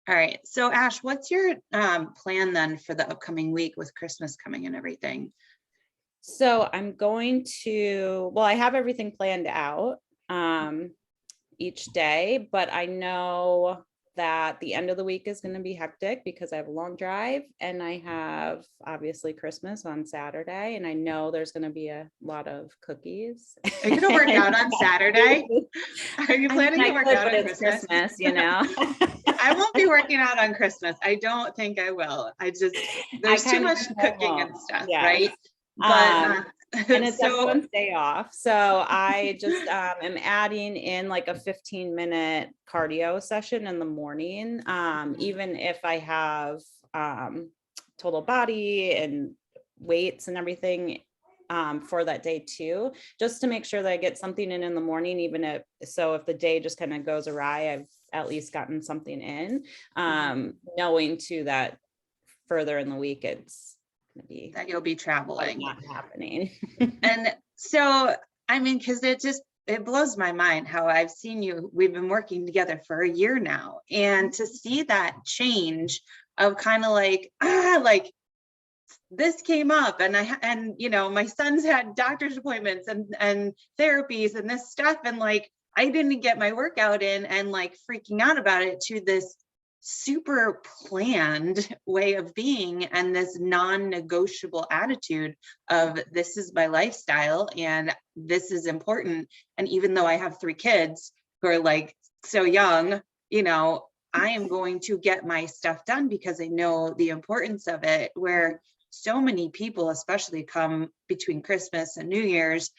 All right. So Ash, what's your plan then for the upcoming week with Christmas coming and everything? So I'm going to, well, I have everything planned out each day, but I know that the end of the week is going to be hectic because I have a long drive and I have obviously Christmas on Saturday, and I know there's going to be a lot of cookies. Are you gonna work out on Saturday? Are you I mean, planning to I work could, out but on it's Christmas? Christmas, you know. I won't be working out on Christmas. I don't think I will. I There's too kind of much think I cooking and won't. stuff, Yes. right? But Um, and it's so everyone's day off. So I just am adding in like a 15-minute cardio session in the morning. Even if I have total body and weights and everything for that day too, just to make sure that I get something in the morning, even if the day just kind of goes awry, I've at least gotten something in, knowing too that further in the week it's going to be that you'll be traveling. not happening. And so, I mean, because it blows my mind how I've seen you, we've been working together for a year now. And to see that change of kind of like this came up and my son's had doctor's appointments and therapies and this stuff. And like, I didn't get my workout in and like freaking out about it to this super planned way of being and this non-negotiable attitude of this is my lifestyle and this is important. And even though I have 3 kids who are like so young, I am going to get my stuff done because I know the importance of it, where so many people, especially come between Christmas and New Year's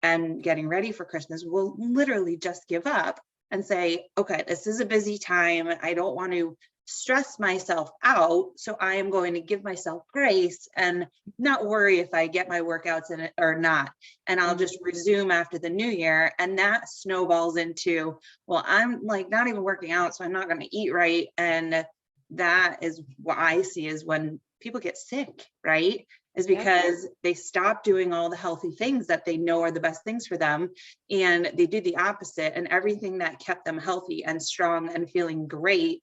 and getting ready for Christmas, will literally just give up and say, okay, this is a busy time. I don't want to stress myself out. So I am going to give myself grace and not worry if I get my workouts in it or not. And I'll just resume after the new year. And that snowballs into, well, I'm like not even working out, so I'm not going to eat right. And that is what I see is when people get sick, right? Is because they stop doing all the healthy things that they know are the best things for them. And they do the opposite, and everything that kept them healthy and strong and feeling great,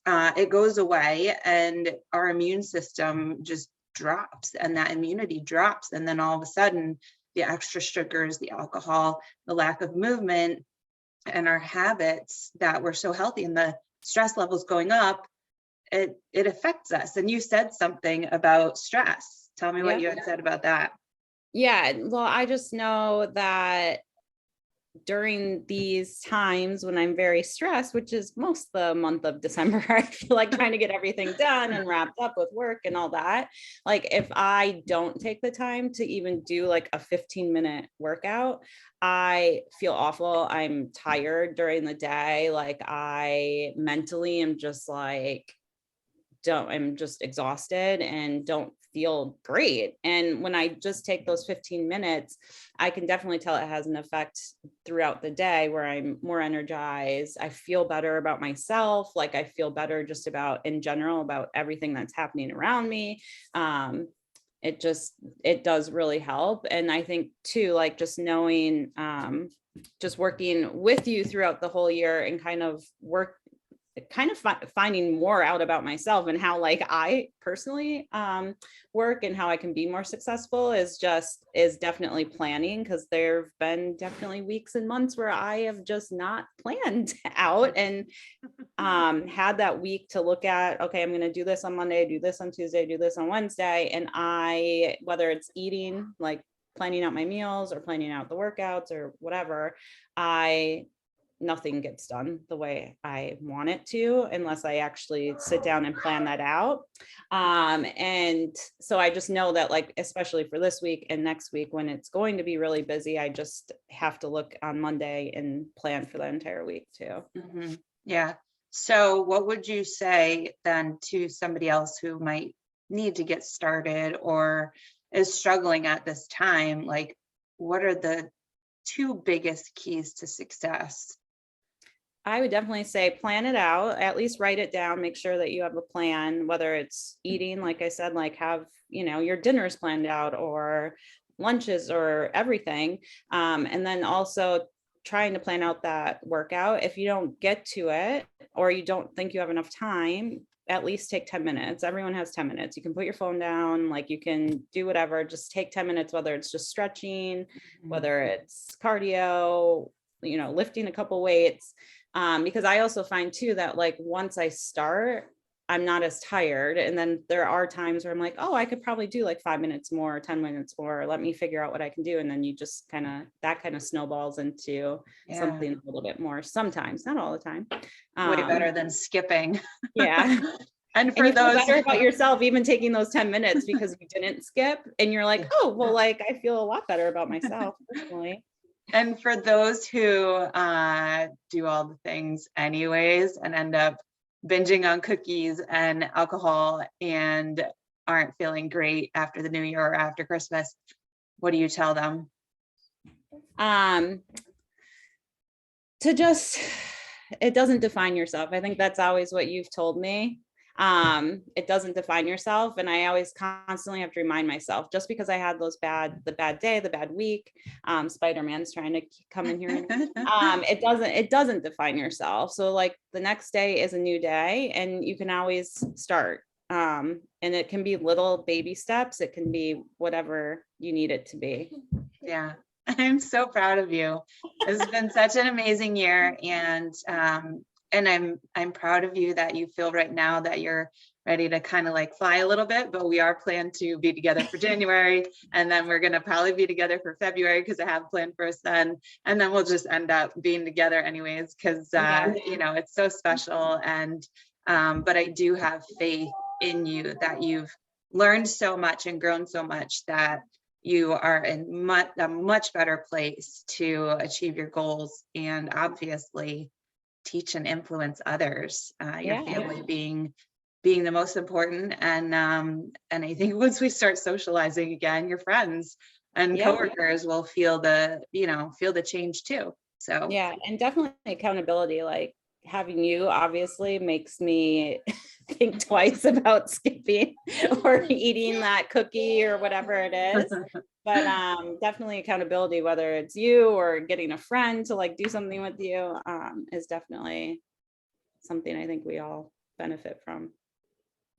it goes away and our immune system just drops and that immunity drops. And then all of a sudden, the extra sugars, the alcohol, the lack of movement, and our habits that were so healthy and the stress levels going up, it affects us. And you said something about stress. Tell me what you had said about that. Yeah. Well, I just know that during these times when I'm very stressed, which is most the month of December, I feel like trying to get everything done and wrapped up with work and all that. Like if I don't take the time to even do like a 15-minute workout, I feel awful. I'm tired during the day. Like I mentally am just like, I'm just exhausted and don't feel great. And when I just take those 15 minutes, I can definitely tell it has an effect throughout the day where I'm more energized. I feel better about myself. Like I feel better just about in general about everything that's happening around me. It does really help. And I think too, like just knowing, just working with you throughout the whole year and finding more out about myself and how like I personally work and how I can be more successful is definitely planning, because there have been definitely weeks and months where I have just not planned out and had that week to look at, okay, I'm going to do this on Monday, do this on Tuesday, do this on Wednesday. And whether it's eating, like planning out my meals or planning out the workouts or whatever, nothing gets done the way I want it to unless I actually sit down and plan that out. And so I just know that, like, especially for this week and next week when it's going to be really busy, I just have to look on Monday and plan for the entire week too. Mm-hmm. Yeah. So what would you say then to somebody else who might need to get started or is struggling at this time? Like, what are the 2 biggest keys to success? I would definitely say plan it out, at least write it down, make sure that you have a plan, whether it's eating, like I said, like have, your dinners planned out or lunches or everything. And then also trying to plan out that workout. If you don't get to it, or you don't think you have enough time, at least take 10 minutes. Everyone has 10 minutes. You can put your phone down, like you can do whatever, just take 10 minutes, whether it's just stretching, whether it's cardio, lifting a couple weights. Because I also find too that like once I start, I'm not as tired. And then there are times where I'm like, oh, I could probably do like 5 minutes more, 10 minutes more. Let me figure out what I can do. And then you just that kind of snowballs into Yeah, something a little bit more sometimes, not all the time. way better than skipping. Yeah. And And for you feel those, better about yourself even taking those 10 minutes because you didn't skip. And you're like, oh, well, like I feel a lot better about myself personally. and for those who do all the things anyways and end up binging on cookies and alcohol and aren't feeling great after the new year or after Christmas, what do you tell them? To just, it doesn't define yourself. I think that's always what you've told me. It doesn't define yourself. And I always constantly have to remind myself, just because I had the bad day, the bad week, Spider-Man's trying to come in here. It doesn't define yourself. So like the next day is a new day and you can always start. And it can be little baby steps. It can be whatever you need it to be. Yeah, I'm so proud of you. It's been such an amazing year, and I'm proud of you that you feel right now that you're ready to kind of like fly a little bit, but we are planned to be together for January, and then we're gonna probably be together for February because I have planned for us then, and then we'll just end up being together anyways because it's so special. And but I do have faith in you that you've learned so much and grown so much that you are in a much better place to achieve your goals and obviously teach and influence others, your family being the most important. And I think once we start socializing again, your friends and coworkers will feel the change too. So yeah, and definitely accountability, like having you obviously makes me think twice about skipping or eating that cookie or whatever it is. But definitely accountability, whether it's you or getting a friend to like do something with you, is definitely something I think we all benefit from.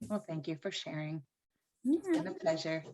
well, thank you for sharing. Yeah. It's been a pleasure.